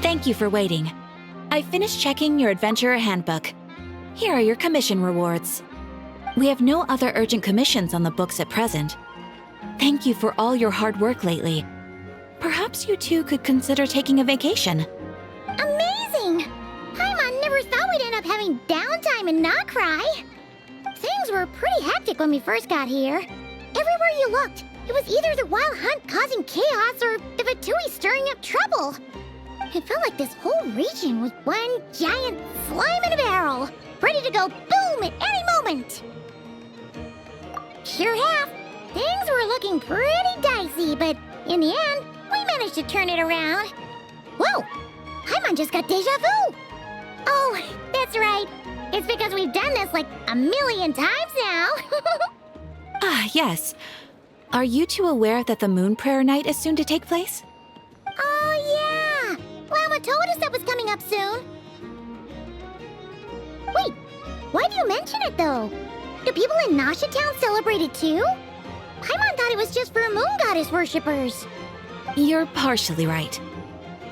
Thank you for waiting. I finished checking your adventurer handbook. Here are your commission rewards. We have no other urgent commissions on the books at present. Thank you for all your hard work lately. Perhaps you two could consider taking a vacation. Amazing! Paimon never thought we'd end up having downtime in Nod-Crai. Things were pretty hectic when we first got here. Everywhere you looked, it was either the Wild Hunt causing chaos or the Fatui stirring up trouble. It felt like this whole region was one giant slime in a barrel, ready to go boom at any moment. Sure have. Things were looking pretty dicey, but in the end, we managed to turn it around. Whoa! Paimon just got deja vu! Oh, that's right. It's because we've done this like a million times now. Ah, yes. Are you two aware that the Moon Prayer Night is soon to take place? Oh, yeah! Llama told us that was coming up soon. Wait, why do you mention it, though? Do people in Nasha Town celebrate it, too? Paimon thought it was just for Moon Goddess worshippers. You're partially right.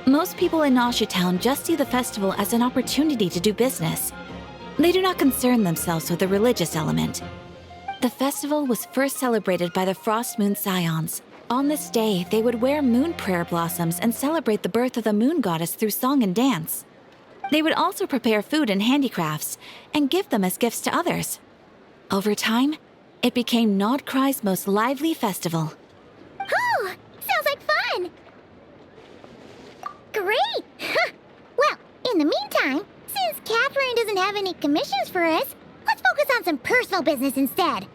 Most people in Nasha Town just see the festival as an opportunity to do business. They do not concern themselves with the religious element. The festival was first celebrated by the Frost Moon Scions. On this day, they would wear moon prayer blossoms and celebrate the birth of the moon goddess through song and dance. They would also prepare food and handicrafts and give them as gifts to others. Over time, it became Nod-Crai's most lively festival. Oh, sounds like fun! Great! Well, in the meantime, since Catherine doesn't have any commissions for us, let's focus on some personal business instead.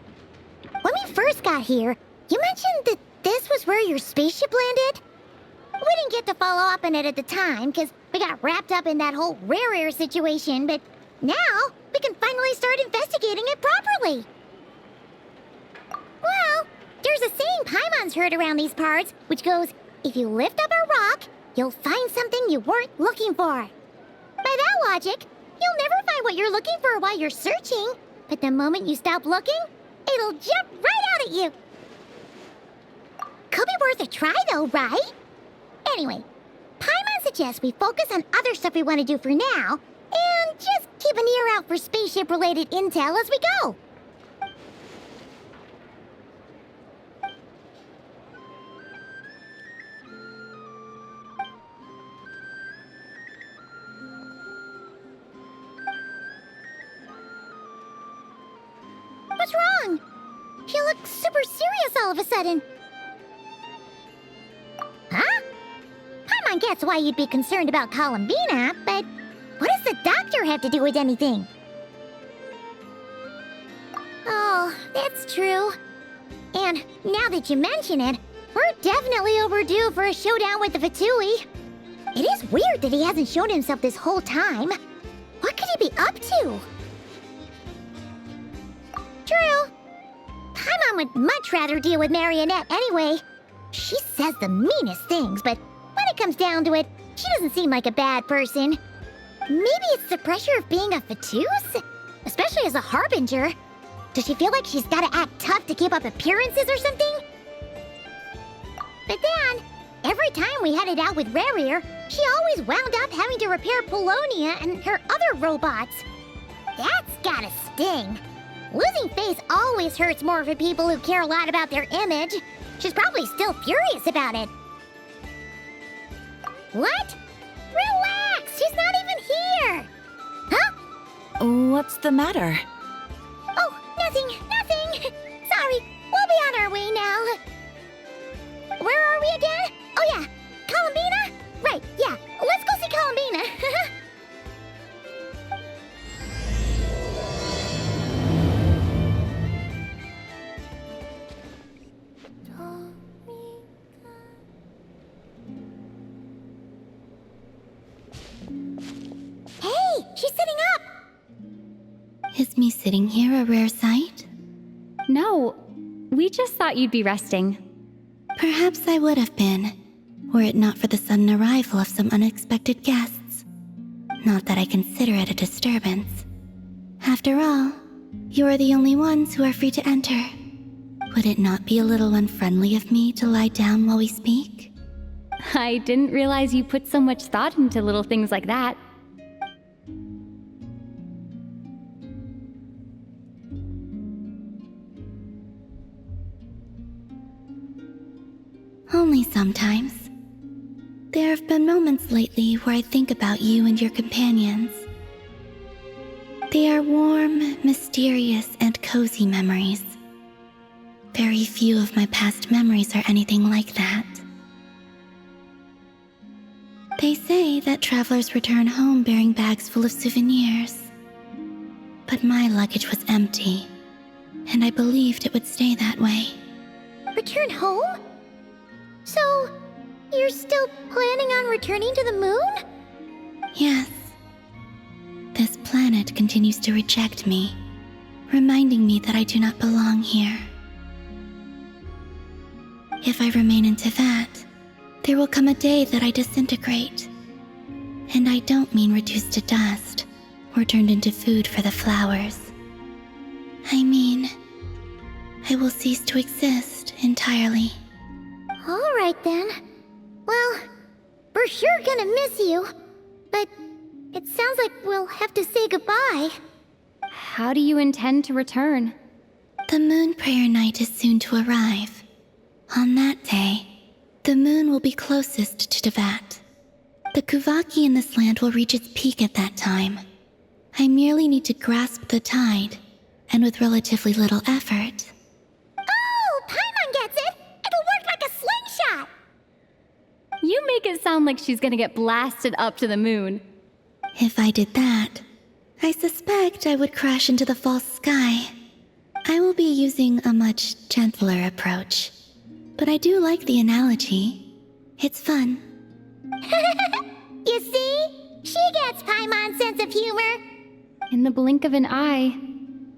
When we first got here, you mentioned that this was where your spaceship landed? We didn't get to follow up on it at the time, because we got wrapped up in that whole rare air situation, but now we can finally start investigating it properly. Well, there's a saying Paimon's heard around these parts, which goes, if you lift up a rock, you'll find something you weren't looking for. By that logic, you'll never find what you're looking for while you're searching, but the moment you stop looking, it'll jump right out at you. Could be worth a try though, right? Anyway, Paimon suggests we focus on other stuff we want to do for now, and just keep an ear out for spaceship-related intel as we go. What's wrong? You look super serious all of a sudden. Huh? Paimon gets why you'd be concerned about Columbina, but what does the doctor have to do with anything? Oh, that's true. And now that you mention it, we're definitely overdue for a showdown with the Fatui. It is weird that he hasn't shown himself this whole time. What could he be up to? True. Paimon would much rather deal with Marionette anyway. She says the meanest things, but when it comes down to it, she doesn't seem like a bad person. Maybe it's the pressure of being a Fatus? Especially as a Harbinger. Does she feel like she's gotta act tough to keep up appearances or something? But then, every time we headed out with Rarir, she always wound up having to repair Polonia and her other robots. That's gotta sting. Losing face always hurts more for people who care a lot about their image. She's probably still furious about it. What? Relax! She's not even here! Huh? What's the matter? Oh, nothing. Sorry, we'll be on our way now. Where are we again? Oh yeah, Columbina? Right, yeah, let's go see Columbina. Hey, she's sitting up! Is me sitting here a rare sight? No, we just thought you'd be resting. Perhaps I would have been, were it not for the sudden arrival of some unexpected guests. Not that I consider it a disturbance. After all, you are the only ones who are free to enter. Would it not be a little unfriendly of me to lie down while we speak? I didn't realize you put so much thought into little things like that. Only sometimes. There have been moments lately where I think about you and your companions. They are warm, mysterious, and cozy memories. Very few of my past memories are anything like that. They say that travelers return home bearing bags full of souvenirs. But my luggage was empty, and I believed it would stay that way. Return home? So, you're still planning on returning to the moon? Yes. This planet continues to reject me, reminding me that I do not belong here. If I remain in Teyvat, there will come a day that I disintegrate. And I don't mean reduced to dust or turned into food for the flowers. I mean, I will cease to exist entirely. Alright then. Well, we're sure gonna miss you. But it sounds like we'll have to say goodbye. How do you intend to return? The moon prayer night is soon to arrive. On that day, the moon will be closest to Teyvat. The Kuvaki in this land will reach its peak at that time. I merely need to grasp the tide, and with relatively little effort. Oh, Paimon gets it! It'll work like a slingshot! You make it sound like she's gonna get blasted up to the moon. If I did that, I suspect I would crash into the false sky. I will be using a much gentler approach. But I do like the analogy. It's fun. You see? She gets Paimon's sense of humor. In the blink of an eye,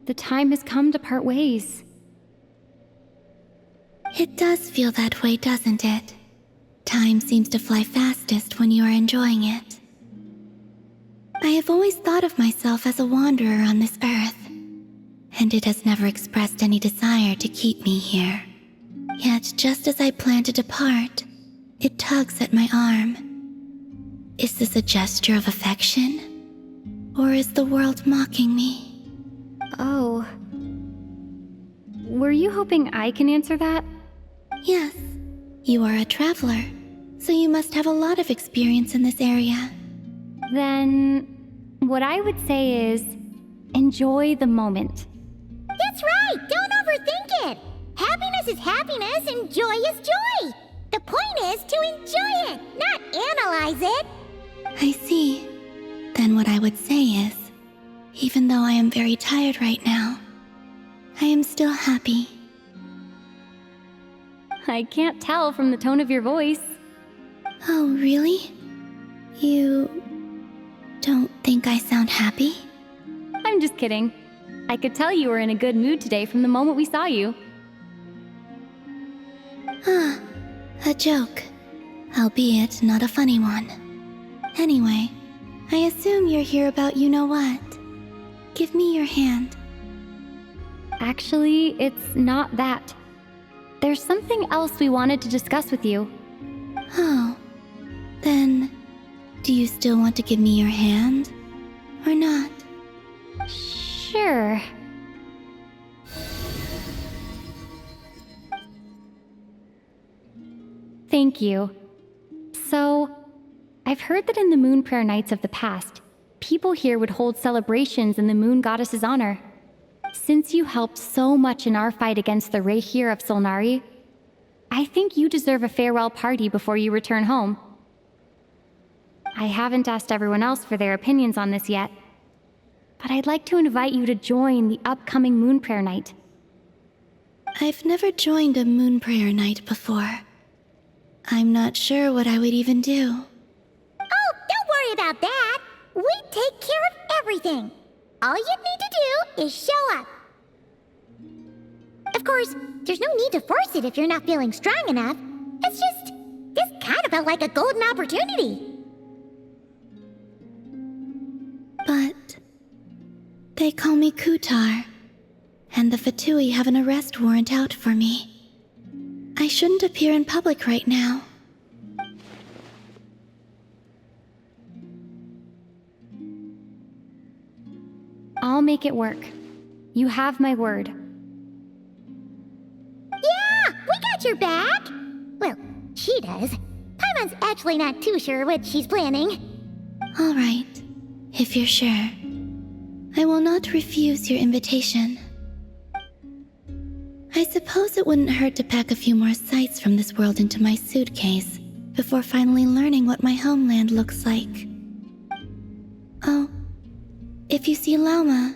the time has come to part ways. It does feel that way, doesn't it? Time seems to fly fastest when you are enjoying it. I have always thought of myself as a wanderer on this earth, and it has never expressed any desire to keep me here. Yet, just as I plan to depart, it tugs at my arm. Is this a gesture of affection? Or is the world mocking me? Oh. Were you hoping I can answer that? Yes. You are a traveler, so you must have a lot of experience in this area. Then, what I would say is, enjoy the moment. That's right! Don't overthink it! Happiness is happiness and joy is joy! The point is to enjoy it, not analyze it! I see. Then what I would say is, even though I am very tired right now, I am still happy. I can't tell from the tone of your voice. Oh, really? You don't think I sound happy? I'm just kidding. I could tell you were in a good mood today from the moment we saw you. Ah, a joke. Albeit not a funny one. Anyway, I assume you're here about you-know-what. Give me your hand. Actually, it's not that. There's something else we wanted to discuss with you. Oh, then, do you still want to give me your hand? Or not? Sure. Thank you. So, I've heard that in the moon prayer nights of the past, people here would hold celebrations in the moon goddess's honor. Since you helped so much in our fight against the Reihir of Solnari, I think you deserve a farewell party before you return home. I haven't asked everyone else for their opinions on this yet, but I'd like to invite you to join the upcoming moon prayer night. I've never joined a moon prayer night before. I'm not sure what I would even do. Oh, don't worry about that! We take care of everything! All you need to do is show up. Of course, there's no need to force it if you're not feeling strong enough. It's just, this kind of felt like a golden opportunity. But they call me Kutar, and the Fatui have an arrest warrant out for me. I shouldn't appear in public right now. I'll make it work. You have my word. Yeah, we got your back! Well, she does. Paimon's actually not too sure what she's planning. All right, if you're sure. I will not refuse your invitation. I suppose it wouldn't hurt to pack a few more sights from this world into my suitcase before finally learning what my homeland looks like. Oh, if you see Lauma,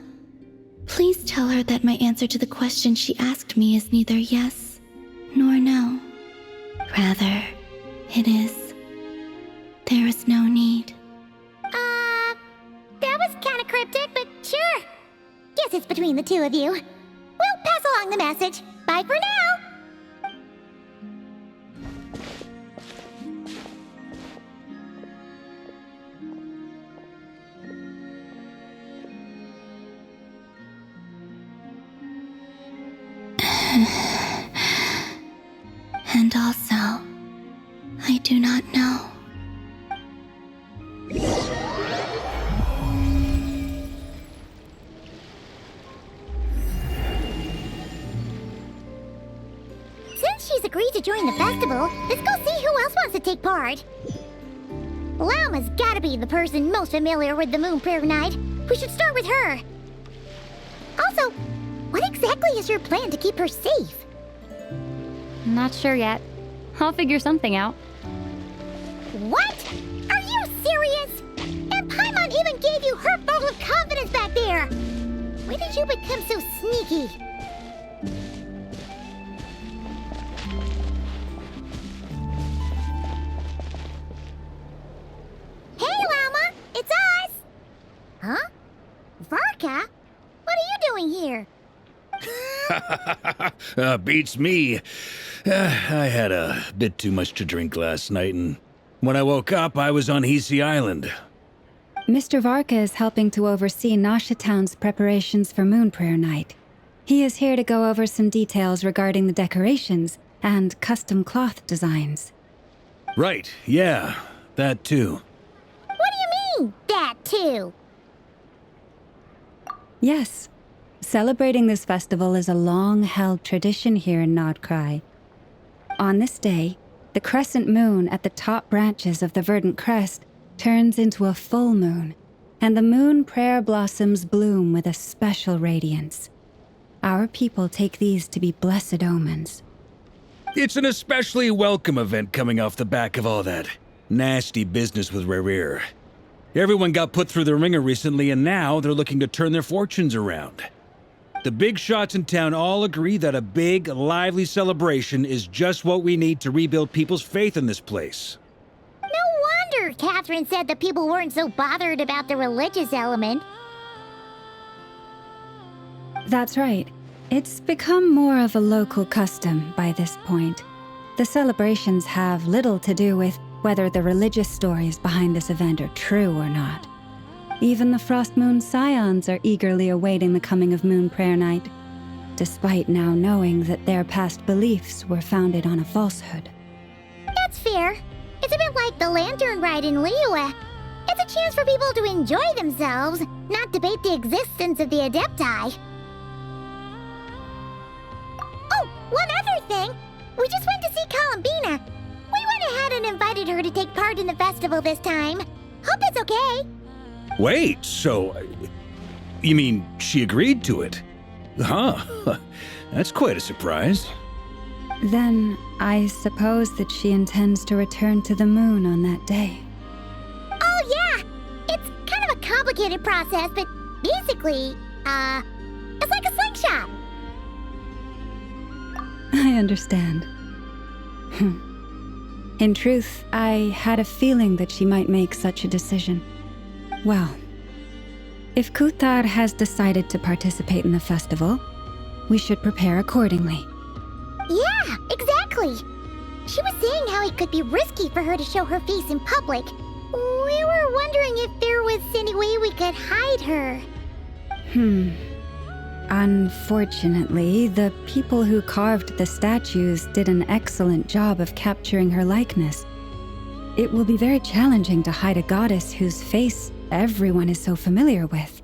please tell her that my answer to the question she asked me is neither yes nor no. Rather, it is, there is no need. That was kinda cryptic, but sure. Guess it's between the two of you. We'll pass along the message. Bye for now! And also, I do not know. Since she's agreed to join the festival, let's go see who else wants to take part. Lauma's gotta be the person most familiar with the Moon Prayer Night. We should start with her. Also, what exactly is your plan to keep her safe? Not sure yet. I'll figure something out. What? Are you serious? And Paimon even gave you her vote of confidence back there! When did you become so sneaky? Hey, Lauma! It's us! Huh? Varka? What are you doing here? Beats me. I had a bit too much to drink last night, and when I woke up, I was on Hisi Island. Mr. Varka is helping to oversee Nasha Town's preparations for Moon Prayer Night. He is here to go over some details regarding the decorations and custom cloth designs. Right, yeah, that too. What do you mean, that too? Yes, celebrating this festival is a long-held tradition here in Nod-Crai. On this day, the crescent moon at the top branches of the verdant crest turns into a full moon, and the moon prayer blossoms bloom with a special radiance. Our people take these to be blessed omens. It's an especially welcome event coming off the back of all that nasty business with Rare. Everyone got put through the ringer recently, and now they're looking to turn their fortunes around. The big shots in town all agree that a big, lively celebration is just what we need to rebuild people's faith in this place. No wonder Catherine said the people weren't so bothered about the religious element. That's right. It's become more of a local custom by this point. The celebrations have little to do with whether the religious stories behind this event are true or not. Even the Frost Moon Scions are eagerly awaiting the coming of Moon Prayer Night, despite now knowing that their past beliefs were founded on a falsehood. That's fair. It's a bit like the lantern ride in Liyue. It's a chance for people to enjoy themselves, not debate the existence of the Adepti. Oh, one other thing! We just went to see Columbina. We went ahead and invited her to take part in the festival this time. Hope it's okay. Wait, so... you mean she agreed to it? Huh. That's quite a surprise. Then, I suppose that she intends to return to the moon on that day. Oh yeah! It's kind of a complicated process, but basically, it's like a slingshot. I understand. In truth, I had a feeling that she might make such a decision. Well, if Kuthar has decided to participate in the festival, we should prepare accordingly. Yeah, exactly. She was saying how it could be risky for her to show her face in public. We were wondering if there was any way we could hide her. Unfortunately, the people who carved the statues did an excellent job of capturing her likeness. It will be very challenging to hide a goddess whose face everyone is so familiar with.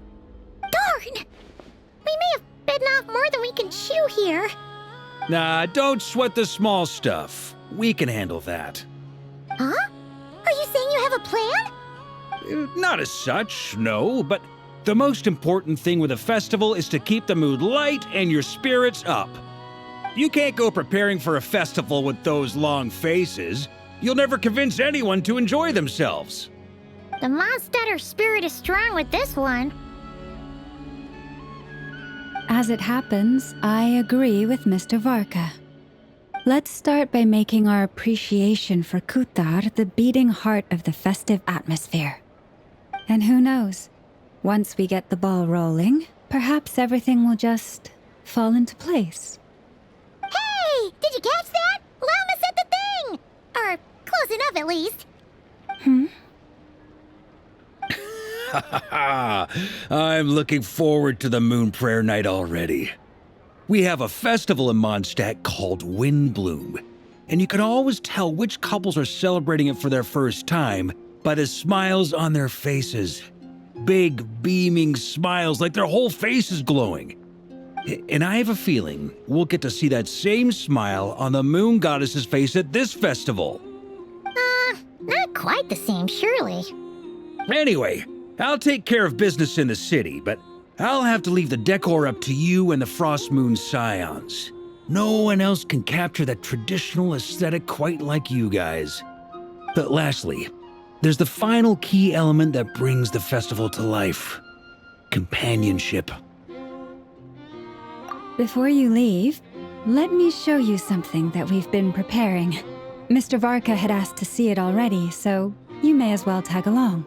Darn! new here. Nah, don't sweat the small stuff. We can handle that. Huh? Are you saying you have a plan? Not as such, no, but the most important thing with a festival is to keep the mood light and your spirits up. You can't go preparing for a festival with those long faces. You'll never convince anyone to enjoy themselves. The Mondstatter spirit is strong with this one. As it happens, I agree with Mr. Varka. Let's start by making our appreciation for Kutar the beating heart of the festive atmosphere. And who knows? Once we get the ball rolling, perhaps everything will just fall into place. Hey! Did you catch that? Llama said the thing! Or close enough, at least. I'm looking forward to the Moon Prayer Night already. We have a festival in Mondstadt called Windbloom, and you can always tell which couples are celebrating it for their first time by the smiles on their faces. Big, beaming smiles like their whole face is glowing. And I have a feeling we'll get to see that same smile on the Moon Goddess's face at this festival. Not quite the same, surely. Anyway, I'll take care of business in the city, but I'll have to leave the decor up to you and the Frost Moon Scions. No one else can capture that traditional aesthetic quite like you guys. But lastly, there's the final key element that brings the festival to life. Companionship. Before you leave, let me show you something that we've been preparing. Mr. Varka had asked to see it already, so you may as well tag along.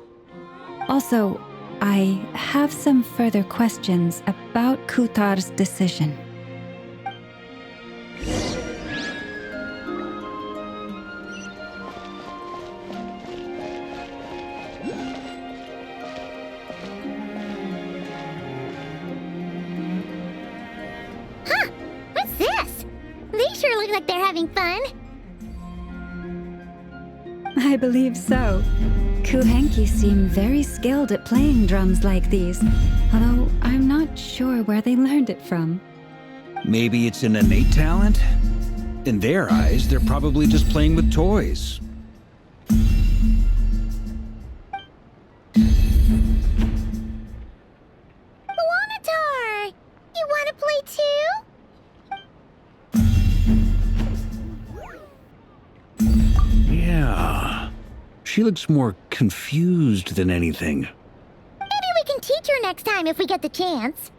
Also, I have some further questions about Kutar's decision. Huh! What's this? They sure look like they're having fun. I believe so. Kuhenki seem very skilled at playing drums like these, although I'm not sure where they learned it from. Maybe it's an innate talent? In their eyes, they're probably just playing with toys. Wanatar! You want to play too? Yeah. She looks more confused than anything. Maybe we can teach her next time if we get the chance.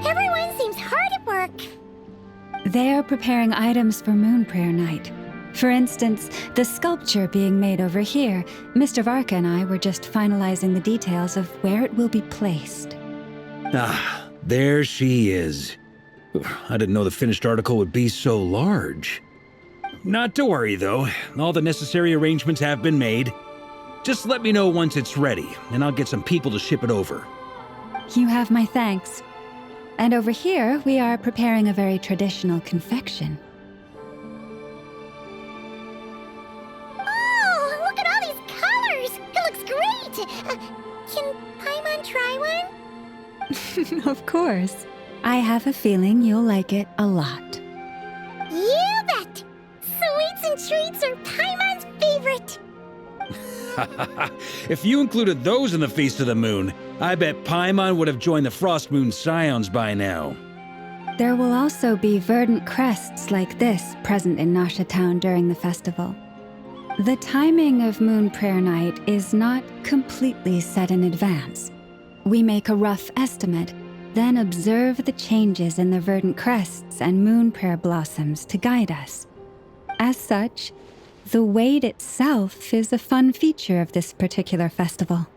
Everyone seems hard at work. They're preparing items for Moon Prayer Night. For instance, the sculpture being made over here, Mr. Varka and I were just finalizing the details of where it will be placed. Ah, there she is. I didn't know the finished article would be so large. Not to worry, though. All the necessary arrangements have been made. Just let me know once it's ready, and I'll get some people to ship it over. You have my thanks. And over here, we are preparing a very traditional confection. Oh, look at all these colors! It looks great! Can Paimon try one? Of course. I have a feeling you'll like it a lot. You bet! Sweets and treats are Paimon's favorite! If you included those in the Feast of the Moon, I bet Paimon would have joined the Frost Moon Scions by now. There will also be verdant crests like this present in Nasha Town during the festival. The timing of Moon Prayer Night is not completely set in advance. We make a rough estimate, then observe the changes in the verdant crests and moon prayer blossoms to guide us. As such, the wait itself is a fun feature of this particular festival.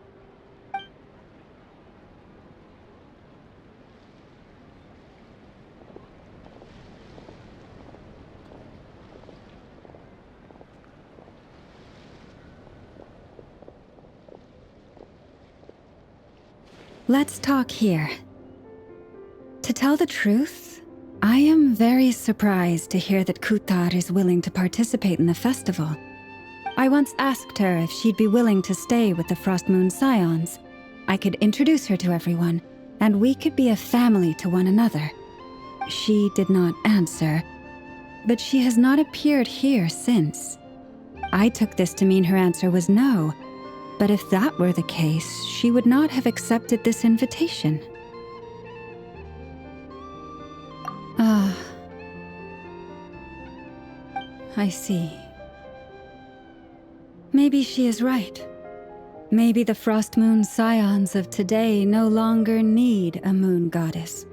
Let's talk here. To tell the truth, I am very surprised to hear that Kutar is willing to participate in the festival. I once asked her if she'd be willing to stay with the Frost Moon Scions. I could introduce her to everyone, and we could be a family to one another. She did not answer, but she has not appeared here since. I took this to mean her answer was no, but if that were the case, she would not have accepted this invitation. Ah, I see. Maybe she is right. Maybe the Frost Moon Scions of today no longer need a moon goddess.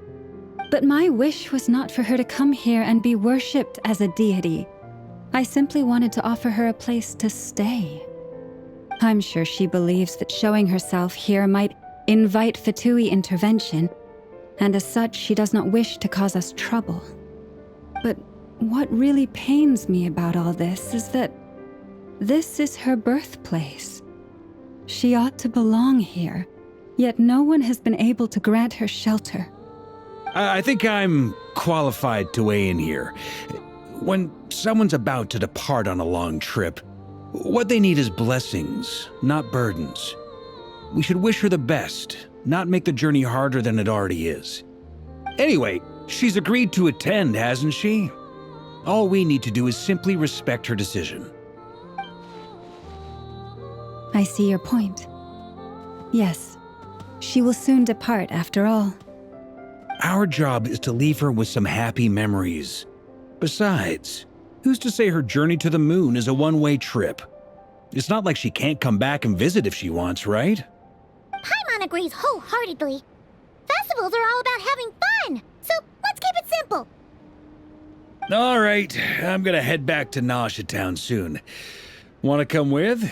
But my wish was not for her to come here and be worshipped as a deity. I simply wanted to offer her a place to stay. I'm sure she believes that showing herself here might invite Fatui intervention, and as such she does not wish to cause us trouble. But what really pains me about all this is that this is her birthplace. She ought to belong here, yet no one has been able to grant her shelter. I think I'm qualified to weigh in here. When someone's about to depart on a long trip, what they need is blessings, not burdens. We should wish her the best, not make the journey harder than it already is. Anyway, she's agreed to attend, hasn't she? All we need to do is simply respect her decision. I see your point. Yes, she will soon depart after all. Our job is to leave her with some happy memories. Besides, who's to say her journey to the moon is a one-way trip? It's not like she can't come back and visit if she wants, right? Paimon agrees wholeheartedly. Festivals are all about having fun, so let's keep it simple. All right, I'm gonna head back to Nausea Town soon. Want to come with?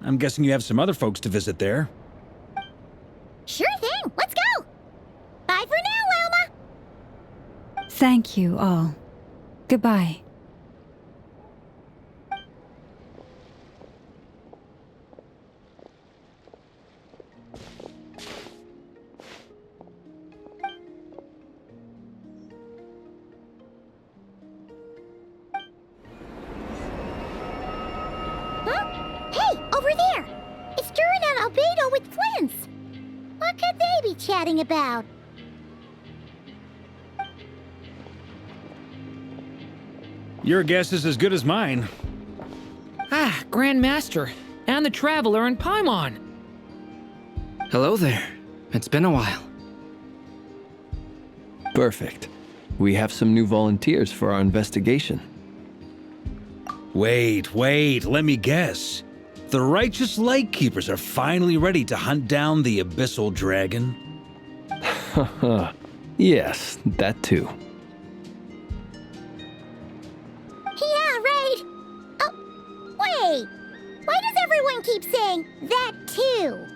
I'm guessing you have some other folks to visit there. Sure thing, let's go! Bye for now, Wilma! Thank you all. Goodbye. Over there! It's Durin and Albedo with Flints! What could they be chatting about? Your guess is as good as mine. Ah, Grand Master, and the Traveler and Paimon. Hello there. It's been a while. Perfect. We have some new volunteers for our investigation. Wait, let me guess. The righteous Lightkeepers are finally ready to hunt down the Abyssal Dragon? Haha. Yes, that too. Yeah, right! Oh, wait! Why does everyone keep saying that too?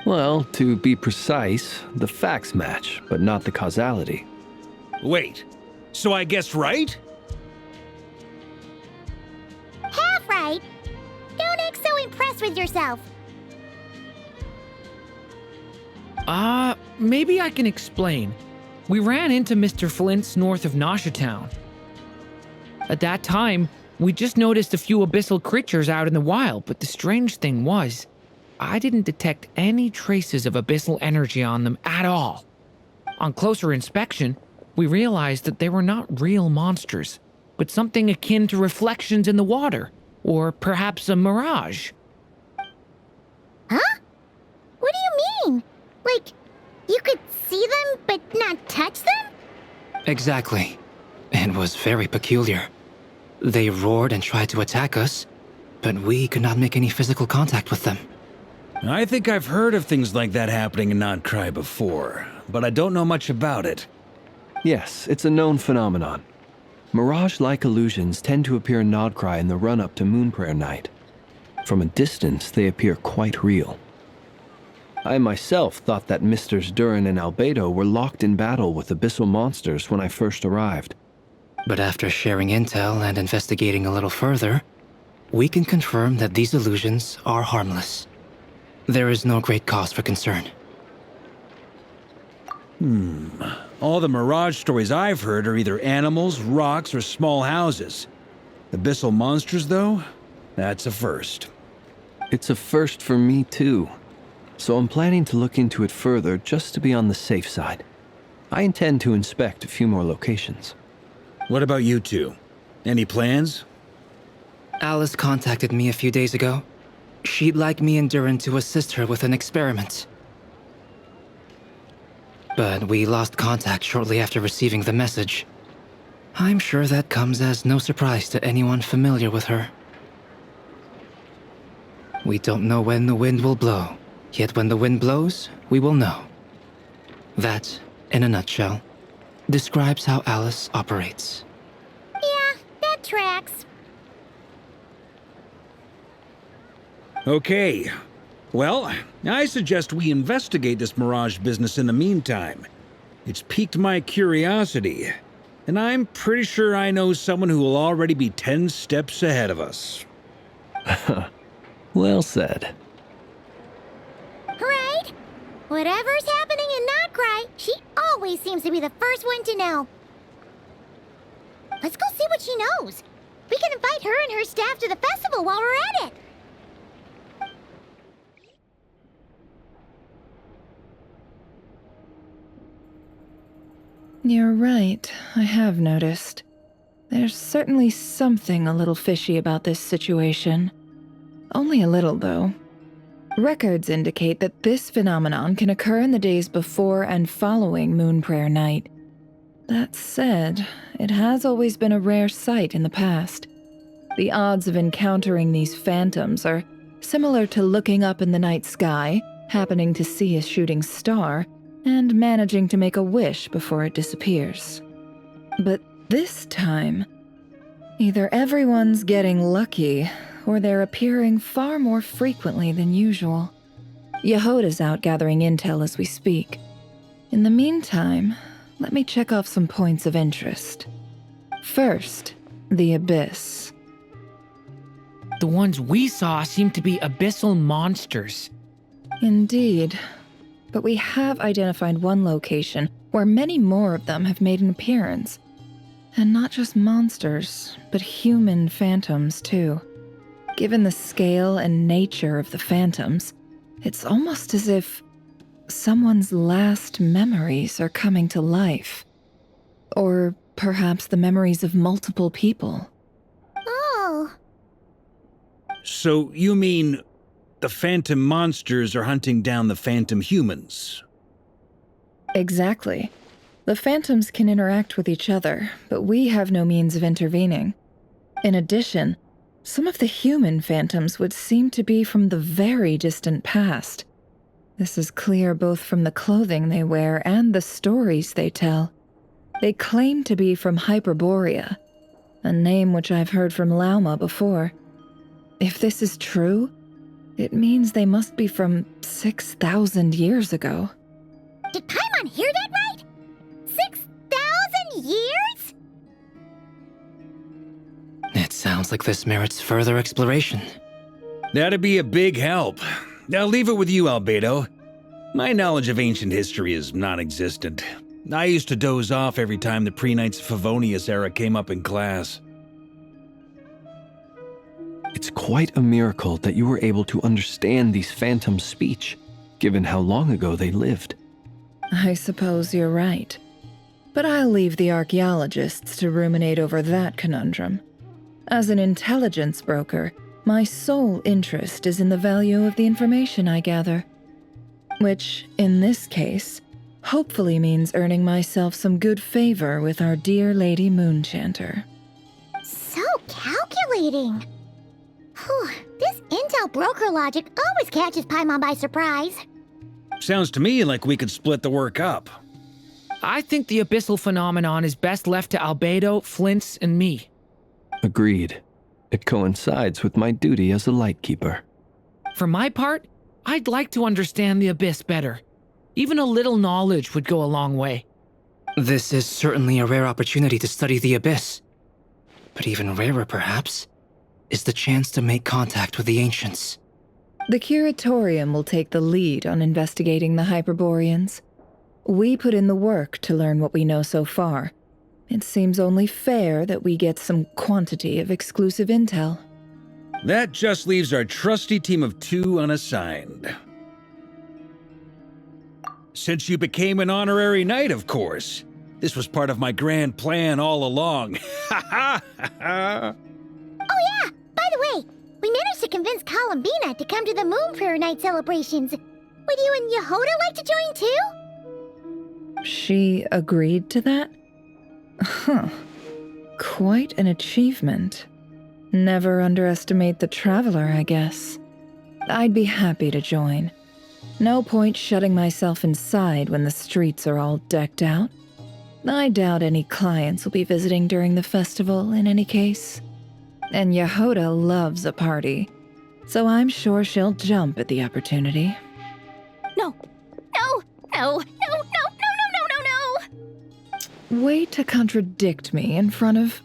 Well, to be precise, the facts match, but not the causality. Wait, so I guessed right? Half right! Don't act so impressed with yourself. Maybe I can explain. We ran into Mr. Flint's north of Nausea Town. At that time, we just noticed a few abyssal creatures out in the wild, but the strange thing was, I didn't detect any traces of abyssal energy on them at all. On closer inspection, we realized that they were not real monsters, but something akin to reflections in the water, or perhaps a mirage. Huh? What do you mean? Like, you could see them but not touch them? Exactly. It was very peculiar. They roared and tried to attack us, but we could not make any physical contact with them. I think I've heard of things like that happening in Nod-Krai before, but I don't know much about it. Yes, it's a known phenomenon. Mirage-like illusions tend to appear in Nod-Krai in the run-up to Moon Prayer Night. From a distance, they appear quite real. I myself thought that Misters Durin and Albedo were locked in battle with abyssal monsters when I first arrived. But after sharing intel and investigating a little further, we can confirm that these illusions are harmless. There is no great cause for concern. All the Mirage stories I've heard are either animals, rocks, or small houses. Abyssal monsters, though? That's a first. It's a first for me, too. So I'm planning to look into it further just to be on the safe side. I intend to inspect a few more locations. What about you two? Any plans? Alice contacted me a few days ago. She'd like me and Duran to assist her with an experiment. But we lost contact shortly after receiving the message. I'm sure that comes as no surprise to anyone familiar with her. We don't know when the wind will blow, yet when the wind blows, we will know. That, in a nutshell, describes how Alice operates. Yeah, that tracks. Okay. Well, I suggest we investigate this Mirage business in the meantime. It's piqued my curiosity, and I'm pretty sure I know someone who will already be 10 steps ahead of us. Well said. Right? Whatever's happening in Nod-Crай, she always seems to be the first one to know. Let's go see what she knows. We can invite her and her staff to the festival while we're at it. You're right, I have noticed. There's certainly something a little fishy about this situation. Only a little, though. Records indicate that this phenomenon can occur in the days before and following Moon Prayer Night. That said, it has always been a rare sight in the past. The odds of encountering these phantoms are similar to looking up in the night sky, happening to see a shooting star, and managing to make a wish before it disappears. But this time, either everyone's getting lucky, or they're appearing far more frequently than usual. Yehoda's out gathering intel as we speak. In the meantime, let me check off some points of interest. First, the Abyss. The ones we saw seem to be abyssal monsters. Indeed. But we have identified one location where many more of them have made an appearance. And not just monsters, but human phantoms, too. Given the scale and nature of the phantoms, it's almost as if someone's last memories are coming to life. Or perhaps the memories of multiple people. Oh. So you mean the phantom monsters are hunting down the phantom humans? Exactly. The phantoms can interact with each other, but we have no means of intervening. In addition, some of the human phantoms would seem to be from the very distant past. This is clear both from the clothing they wear and the stories they tell. They claim to be from Hyperborea, a name which I've heard from Lauma before. If this is true, it means they must be from 6,000 years ago. Did Paimon hear that right? 6,000 years? It sounds like this merits further exploration. That'd be a big help. I'll leave it with you, Albedo. My knowledge of ancient history is non-existent. I used to doze off every time the pre-Knights of Favonius era came up in class. It's quite a miracle that you were able to understand these phantoms' speech, given how long ago they lived. I suppose you're right. But I'll leave the archaeologists to ruminate over that conundrum. As an intelligence broker, my sole interest is in the value of the information I gather. Which, in this case, hopefully means earning myself some good favor with our dear Lady Moonchanter. So calculating. Whew, this intel broker logic always catches Paimon by surprise. Sounds to me like we could split the work up. I think the abyssal phenomenon is best left to Albedo, Flint's, and me. Agreed. It coincides with my duty as a lightkeeper. For my part, I'd like to understand the abyss better. Even a little knowledge would go a long way. This is certainly a rare opportunity to study the abyss. But even rarer, perhaps, is the chance to make contact with the ancients. The Curatorium will take the lead on investigating the Hyperboreans. We put in the work to learn what we know so far. It seems only fair that we get some quantity of exclusive intel. That just leaves our trusty team of 2 unassigned. Since you became an honorary knight, of course. This was part of my grand plan all along. Ha ha ha! Oh yeah! By the way, we managed to convince Columbina to come to the Moon Prayer Night celebrations. Would you and Yehoda like to join too? She agreed to that? Huh. Quite an achievement. Never underestimate the traveler, I guess. I'd be happy to join. No point shutting myself inside when the streets are all decked out. I doubt any clients will be visiting during the festival in any case. And Yehoda loves a party, so I'm sure she'll jump at the opportunity. No. No. No. No. No. No. No. No. No. Way to contradict me in front of...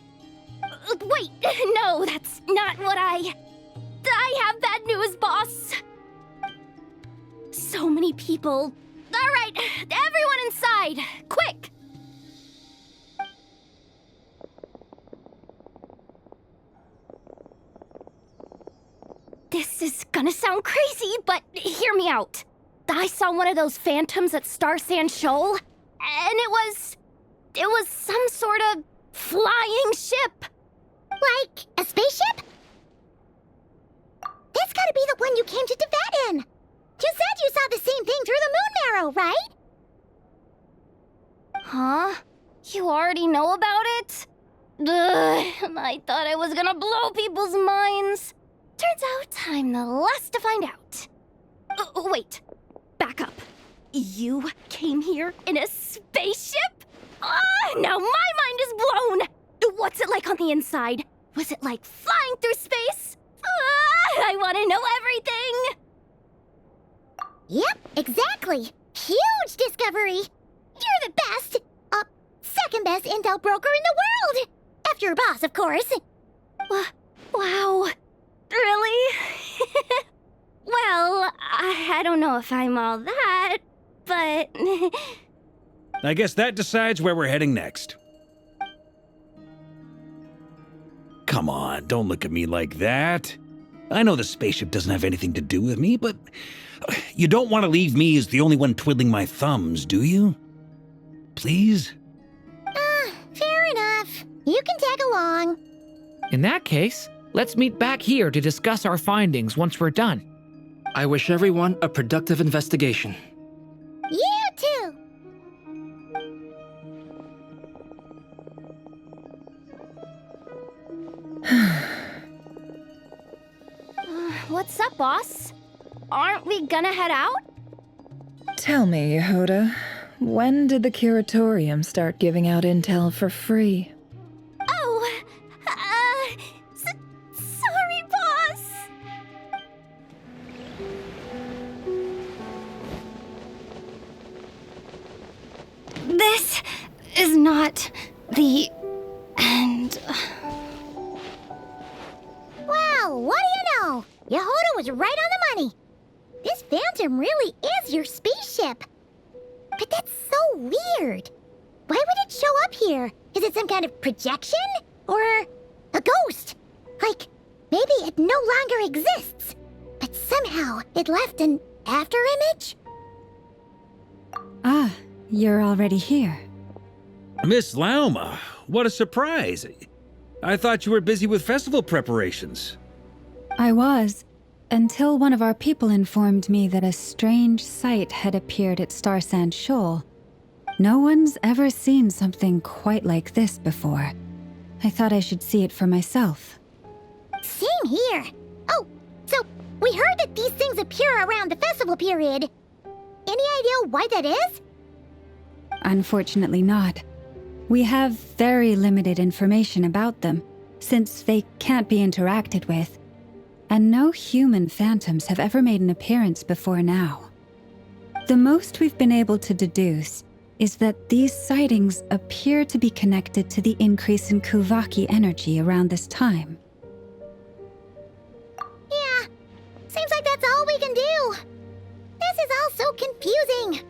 Wait. No, that's not what I have bad news, boss. So many people. All right, everyone inside, quick. This is gonna sound crazy, but hear me out. I saw one of those phantoms at Star Sand Shoal, and it was some sort of flying ship. Like a spaceship? That's gotta be the one you came to Tibet in. You said you saw the same thing through the moon marrow, right? Huh? You already know about it? Ugh, I thought I was gonna blow people's minds. Turns out I'm the last to find out. Wait, back up. You came here in a spaceship? Now my mind is blown! What's it like on the inside? Was it like flying through space? I want to know everything! Yep, exactly. Huge discovery. You're the best, second best intel broker in the world. After your boss, of course. Wow. Really? Well, I don't know if I'm all that, but... I guess that decides where we're heading next. Come on, don't look at me like that. I know the spaceship doesn't have anything to do with me, but you don't want to leave me as the only one twiddling my thumbs, do you? Please? Fair enough. You can tag along. In that case, let's meet back here to discuss our findings once we're done. I wish everyone a productive investigation. You too. What's up, boss? Aren't we gonna head out? Tell me, Yehoda, when did the curatorium start giving out intel for free? Oh, sorry, boss. This is not the end. Well, what do you know? Yehoda was right on the money. This phantom really is your spaceship. But that's so weird. Why would it show up here? Is it some kind of projection? Or a ghost? Like, maybe it no longer exists, but somehow it left an afterimage? Ah, you're already here. Miss Lauma, what a surprise. I thought you were busy with festival preparations. I was, until one of our people informed me that a strange sight had appeared at Star Sand Shoal. No one's ever seen something quite like this before. I thought I should see it for myself. Same here. Oh, so we heard that these things appear around the festival period. Any idea why that is? Unfortunately not. We have very limited information about them, since they can't be interacted with. And no human phantoms have ever made an appearance before now. The most we've been able to deduce is that these sightings appear to be connected to the increase in Kuvaki energy around this time. Yeah, seems like that's all we can do. This is all so confusing.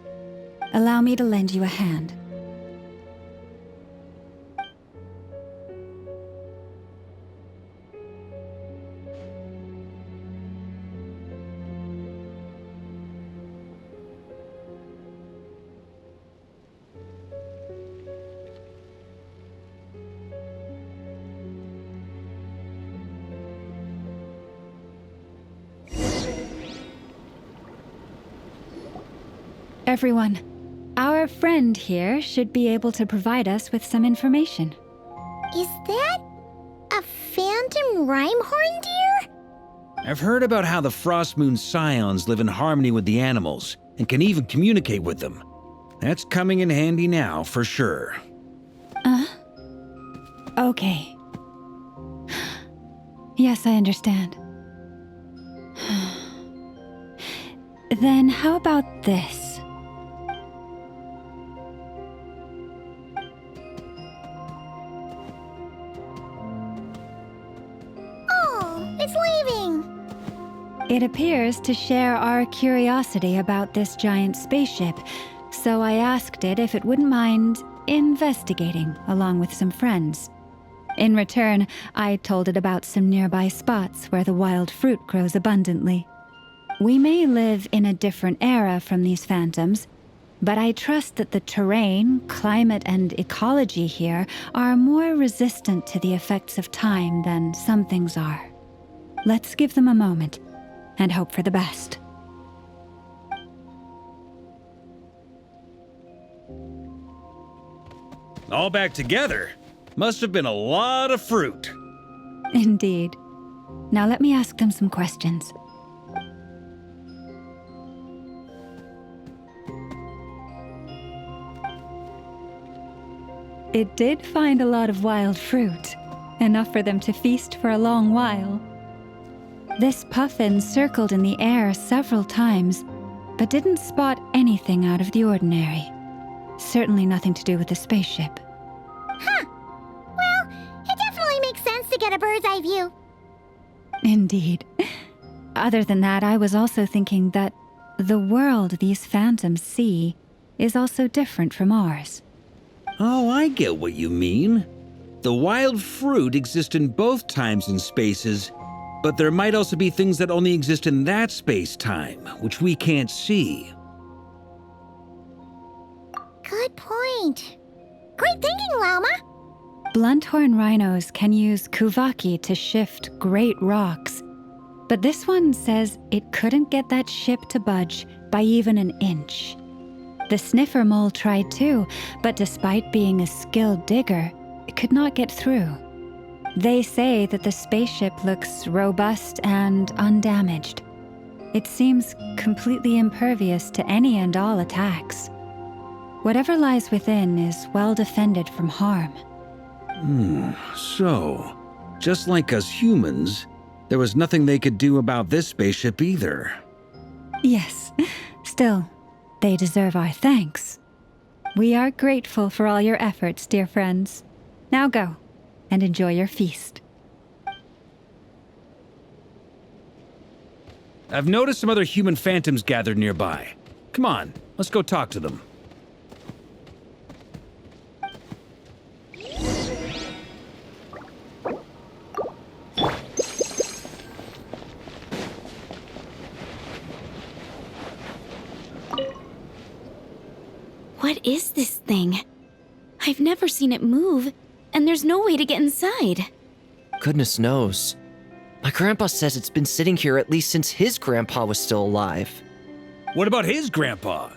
Allow me to lend you a hand. Everyone, our friend here should be able to provide us with some information. Is that a phantom rhymehorn deer? I've heard about how the Frost Moon scions live in harmony with the animals and can even communicate with them. That's coming in handy now, for sure. Okay. Yes, I understand. Then how about this? Oh, it's leaving. It appears to share our curiosity about this giant spaceship, so I asked it if it wouldn't mind investigating along with some friends. In return, I told it about some nearby spots where the wild fruit grows abundantly. We may live in a different era from these phantoms, but I trust that the terrain, climate, and ecology here are more resistant to the effects of time than some things are. Let's give them a moment and hope for the best. All back together? Must have been a lot of fruit. Indeed. Now let me ask them some questions. It did find a lot of wild fruit, enough for them to feast for a long while. This puffin circled in the air several times, but didn't spot anything out of the ordinary. Certainly nothing to do with the spaceship. Huh. Well, it definitely makes sense to get a bird's eye view. Indeed. Other than that, I was also thinking that the world these phantoms see is also different from ours. Oh, I get what you mean. The wild fruit exist in both times and spaces, but there might also be things that only exist in that space-time, which we can't see. Good point. Great thinking, Lauma. Blunthorn rhinos can use kuvaki to shift great rocks, but this one says it couldn't get that ship to budge by even an inch. The sniffer mole tried too, but despite being a skilled digger, it could not get through. They say that the spaceship looks robust and undamaged. It seems completely impervious to any and all attacks. Whatever lies within is well defended from harm. So, just like us humans, there was nothing they could do about this spaceship either. Yes, still, they deserve our thanks. We are grateful for all your efforts, dear friends. Now go, and enjoy your feast. I've noticed some other human phantoms gathered nearby. Come on, let's go talk to them. What is this thing? I've never seen it move, and there's no way to get inside. Goodness knows. My grandpa says it's been sitting here at least since his grandpa was still alive. What about his grandpa?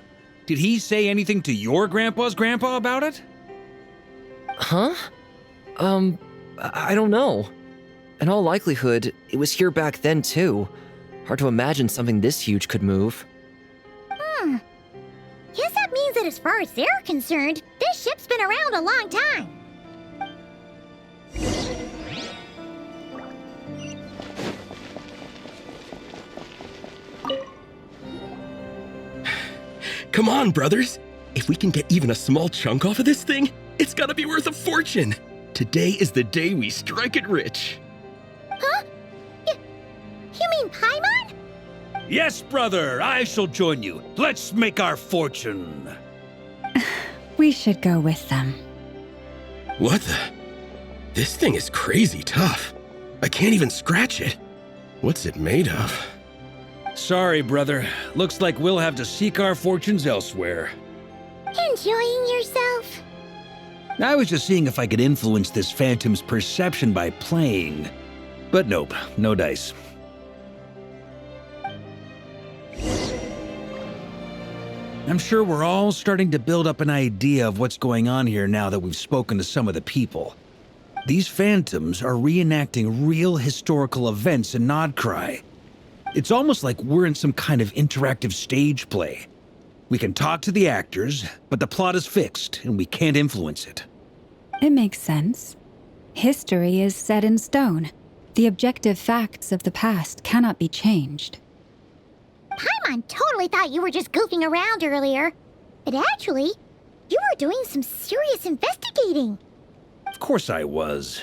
Did he say anything to your grandpa's grandpa about it? Huh? I don't know. In all likelihood, it was here back then too. Hard to imagine something this huge could move. Guess that means that as far as they're concerned, this ship's been around a long time. Come on, brothers. If we can get even a small chunk off of this thing, it's gotta be worth a fortune. Today is the day we strike it rich. Huh? You mean Paimon? Yes, brother, I shall join you. Let's make our fortune. We should go with them. What the? This thing is crazy tough. I can't even scratch it. What's it made of? Sorry, brother. Looks like we'll have to seek our fortunes elsewhere. Enjoying yourself? I was just seeing if I could influence this phantom's perception by playing. But nope, no dice. I'm sure we're all starting to build up an idea of what's going on here now that we've spoken to some of the people. These phantoms are reenacting real historical events in Nod-Crai. It's almost like we're in some kind of interactive stage play. We can talk to the actors, but the plot is fixed and we can't influence it. It makes sense. History is set in stone. The objective facts of the past cannot be changed. Paimon totally thought you were just goofing around earlier. But actually, you were doing some serious investigating. Of course I was.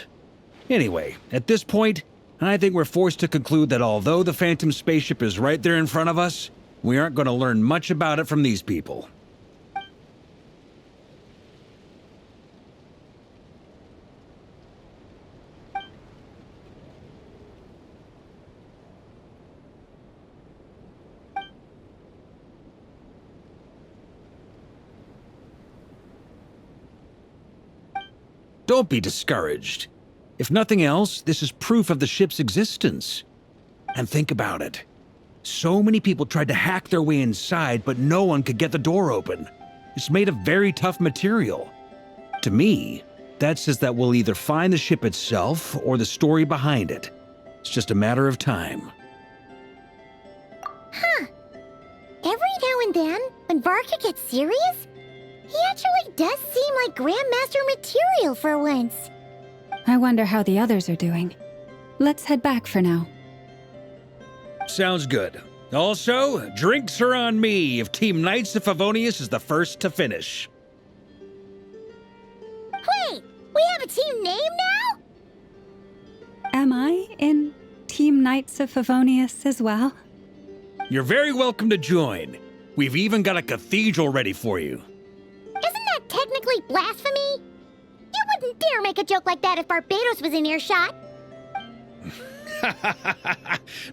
Anyway, at this point, I think we're forced to conclude that although the Phantom spaceship is right there in front of us, we aren't going to learn much about it from these people. Don't be discouraged. If nothing else, this is proof of the ship's existence. And think about it. So many people tried to hack their way inside, but no one could get the door open. It's made of very tough material. To me, that says that we'll either find the ship itself or the story behind it. It's just a matter of time. Huh. Every now and then, when Varka gets serious, he actually does seem like Grandmaster material for once. I wonder how the others are doing. Let's head back for now. Sounds good. Also, drinks are on me if Team Knights of Favonius is the first to finish. Wait, we have a team name now? Am I in Team Knights of Favonius as well? You're very welcome to join. We've even got a cathedral ready for you. Isn't that technically blasphemy? You wouldn't dare make a joke like that if Barbados was in earshot.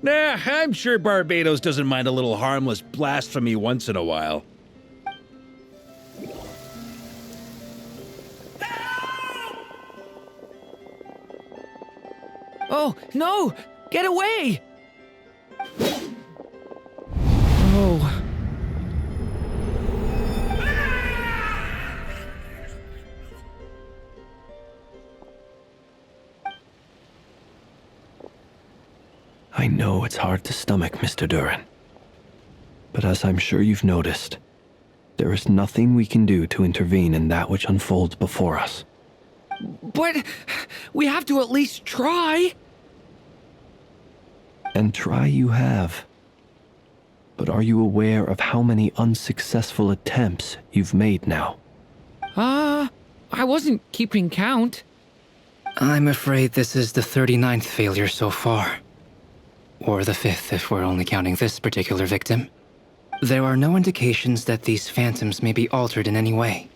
Nah, I'm sure Barbados doesn't mind a little harmless blasphemy once in a while. Oh, no! Get away! Oh. I know it's hard to stomach, Mr. Duran. But as I'm sure you've noticed, there is nothing we can do to intervene in that which unfolds before us. But we have to at least try. And try you have. But are you aware of how many unsuccessful attempts you've made now? I wasn't keeping count. I'm afraid this is the 39th failure so far. Or the 5th if we're only counting this particular victim. There are no indications that these phantoms may be altered in any way.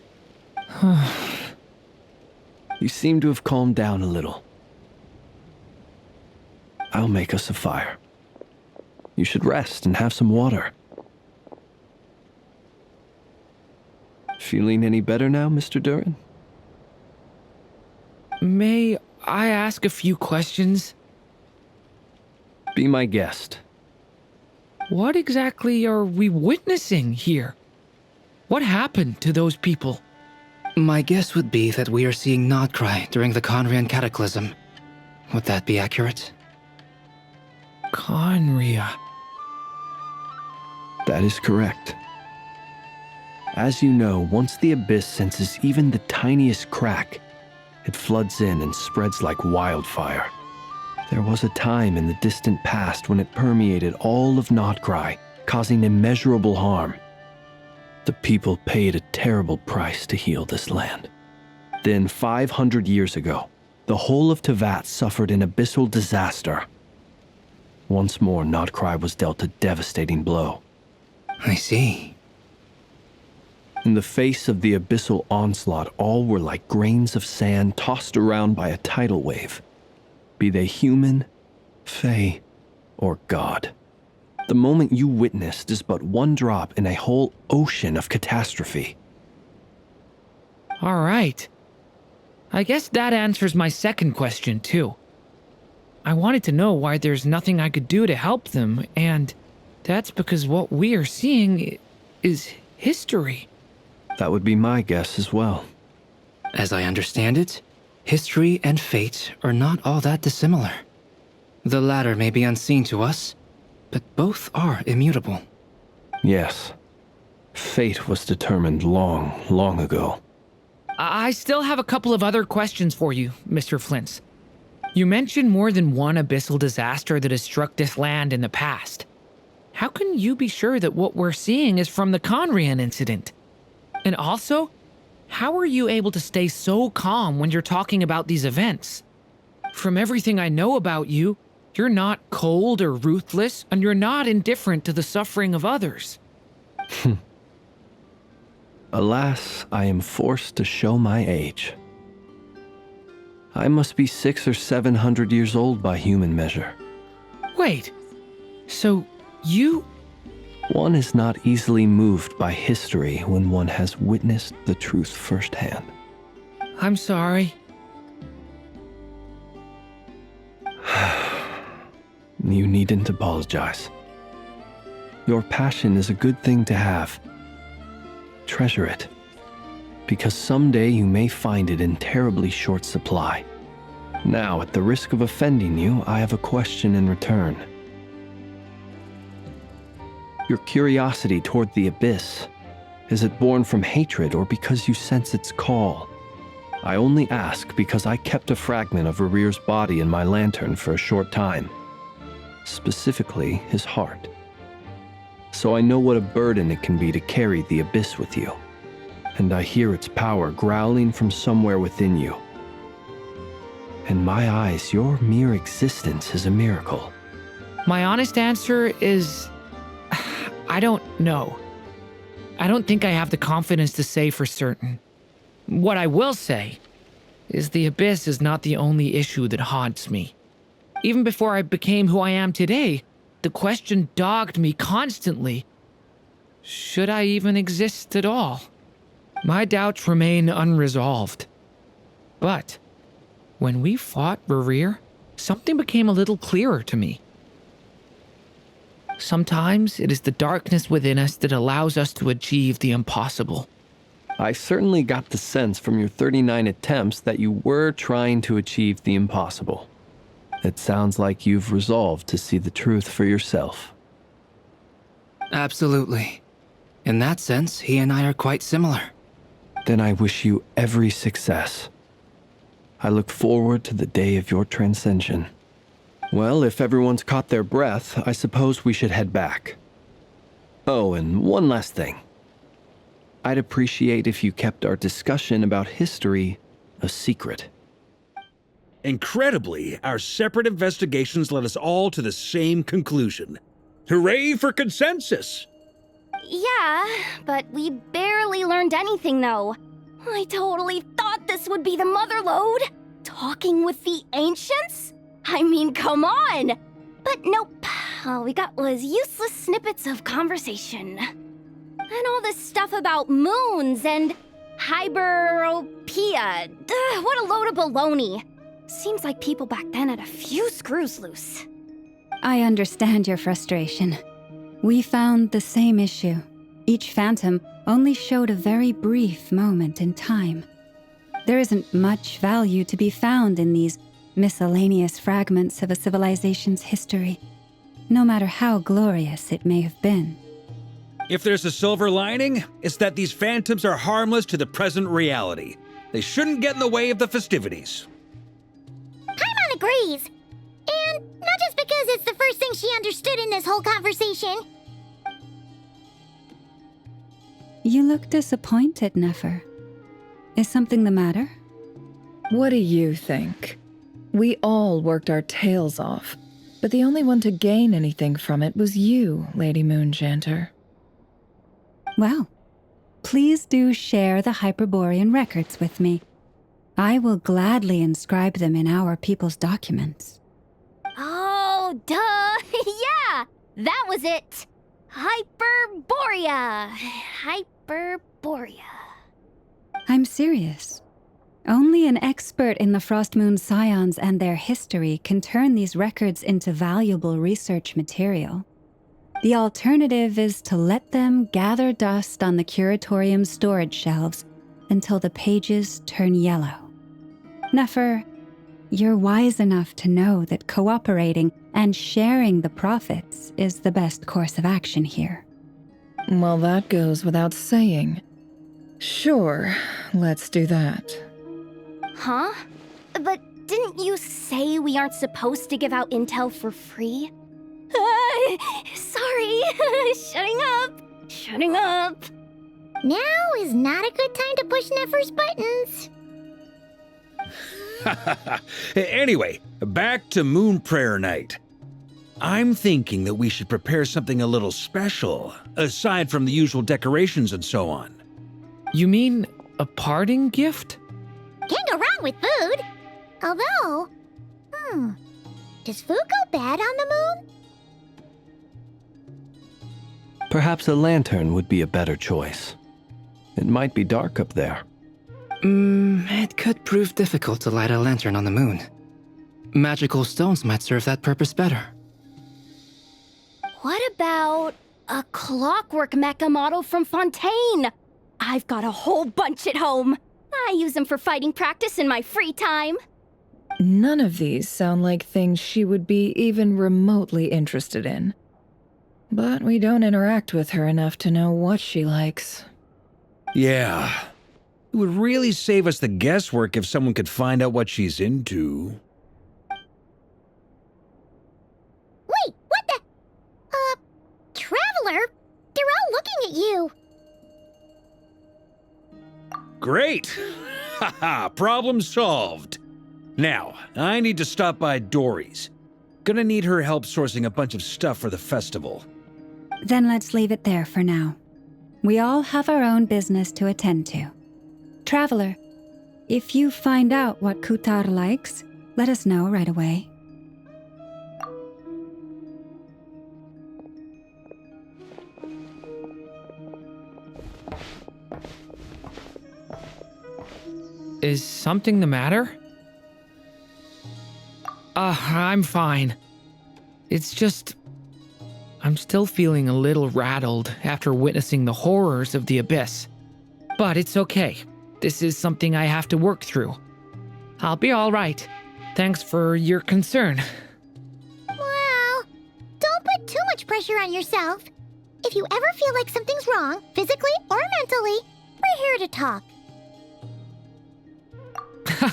You seem to have calmed down a little. I'll make us a fire. You should rest and have some water. Feeling any better now, Mr. Duran? May I ask a few questions? Be my guest. What exactly are we witnessing here? What happened to those people? My guess would be that we are seeing Nod-Crai during the Conrian Cataclysm. Would that be accurate? Conria. That is correct. As you know, once the Abyss senses even the tiniest crack, it floods in and spreads like wildfire. There was a time in the distant past when it permeated all of Nod-Crai, causing immeasurable harm. The people paid a terrible price to heal this land. Then 500 years ago, the whole of Teyvat suffered an abyssal disaster. Once more, Nod-Crai was dealt a devastating blow. I see. In the face of the abyssal onslaught, all were like grains of sand tossed around by a tidal wave, be they human, fae, or god. The moment you witnessed is but one drop in a whole ocean of catastrophe. All right. I guess that answers my second question, too. I wanted to know why there's nothing I could do to help them, and that's because what we are seeing is history. That would be my guess as well. As I understand it, history and fate are not all that dissimilar. The latter may be unseen to us, but both are immutable. Yes. Fate was determined long, long ago. I still have a couple of other questions for you, Mr. Flint's. You mentioned more than one abyssal disaster that has struck this land in the past. How can you be sure that what we're seeing is from the Conrian incident? And also, how are you able to stay so calm when you're talking about these events? From everything I know about you, you're not cold or ruthless, and you're not indifferent to the suffering of others. Alas, I am forced to show my age. I must be 600 or 700 years old by human measure. Wait, so you... One is not easily moved by history when one has witnessed the truth firsthand. I'm sorry. You needn't apologize. Your passion is a good thing to have. Treasure it, because someday you may find it in terribly short supply. Now, at the risk of offending you, I have a question in return. Your curiosity toward the abyss, is it born from hatred or because you sense its call? I only ask because I kept a fragment of Rarir's body in my lantern for a short time. Specifically, his heart. So I know what a burden it can be to carry the abyss with you. And I hear its power growling from somewhere within you. In my eyes, your mere existence is a miracle. My honest answer is... I don't know. I don't think I have the confidence to say for certain. What I will say is the abyss is not the only issue that haunts me. Even before I became who I am today, the question dogged me constantly. Should I even exist at all? My doubts remain unresolved. But when we fought Rarir, something became a little clearer to me. Sometimes it is the darkness within us that allows us to achieve the impossible. I certainly got the sense from your 39 attempts that you were trying to achieve the impossible. It sounds like you've resolved to see the truth for yourself. Absolutely. In that sense, he and I are quite similar. Then I wish you every success. I look forward to the day of your transcension. Well, if everyone's caught their breath, I suppose we should head back. Oh, and one last thing. I'd appreciate if you kept our discussion about history a secret. Incredibly, our separate investigations led us all to the same conclusion. Hooray for consensus! Yeah, but we barely learned anything, though. I totally thought this would be the mother lode. Talking with the ancients? I mean, come on! But nope. All we got was useless snippets of conversation. And all this stuff about moons and hyperopia. What a load of baloney. Seems like people back then had a few screws loose. I understand your frustration. We found the same issue. Each phantom only showed a very brief moment in time. There isn't much value to be found in these miscellaneous fragments of a civilization's history, no matter how glorious it may have been. If there's a silver lining, it's that these phantoms are harmless to the present reality. They shouldn't get in the way of the festivities. Paimon agrees. And not just because it's the first thing she understood in this whole conversation. You look disappointed, Nefer. Is something the matter? What do you think? We all worked our tails off, but the only one to gain anything from it was you, Lady Moonjanter. Well, please do share the Hyperborean records with me. I will gladly inscribe them in our people's documents. Oh, duh! Yeah! That was it! Hyperborea! Hyperborea. I'm serious. Only an expert in the Frostmoon Scions and their history can turn these records into valuable research material. The alternative is to let them gather dust on the Curatorium's storage shelves until the pages turn yellow. Nefer, you're wise enough to know that cooperating and sharing the profits is the best course of action here. Well, that goes without saying. Sure, let's do that. Huh? But didn't you say we aren't supposed to give out intel for free? Sorry. Shutting up. Now is not a good time to push Nefer's buttons. Anyway, back to Moon Prayer Night. I'm thinking that we should prepare something a little special, aside from the usual decorations and so on. You mean a parting gift? Can't go wrong with food. Although, does food go bad on the moon? Perhaps a lantern would be a better choice. It might be dark up there. It could prove difficult to light a lantern on the moon. Magical stones might serve that purpose better. What about a clockwork mecha model from Fontaine? I've got a whole bunch at home. I use them for fighting practice in my free time. None of these sound like things she would be even remotely interested in. But we don't interact with her enough to know what she likes. Yeah. It would really save us the guesswork if someone could find out what she's into. Wait, what the? Traveler? They're all looking at you. Great! Haha, problem solved. Now, I need to stop by Dory's. Gonna need her help sourcing a bunch of stuff for the festival. Then let's leave it there for now. We all have our own business to attend to. Traveler, if you find out what Kutar likes, let us know right away. Is something the matter? I'm fine. It's just... I'm still feeling a little rattled after witnessing the horrors of the Abyss. But it's okay. This is something I have to work through. I'll be all right. Thanks for your concern. Well, don't put too much pressure on yourself. If you ever feel like something's wrong, physically or mentally, we're here to talk.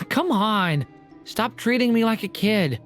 Come on. Stop treating me like a kid.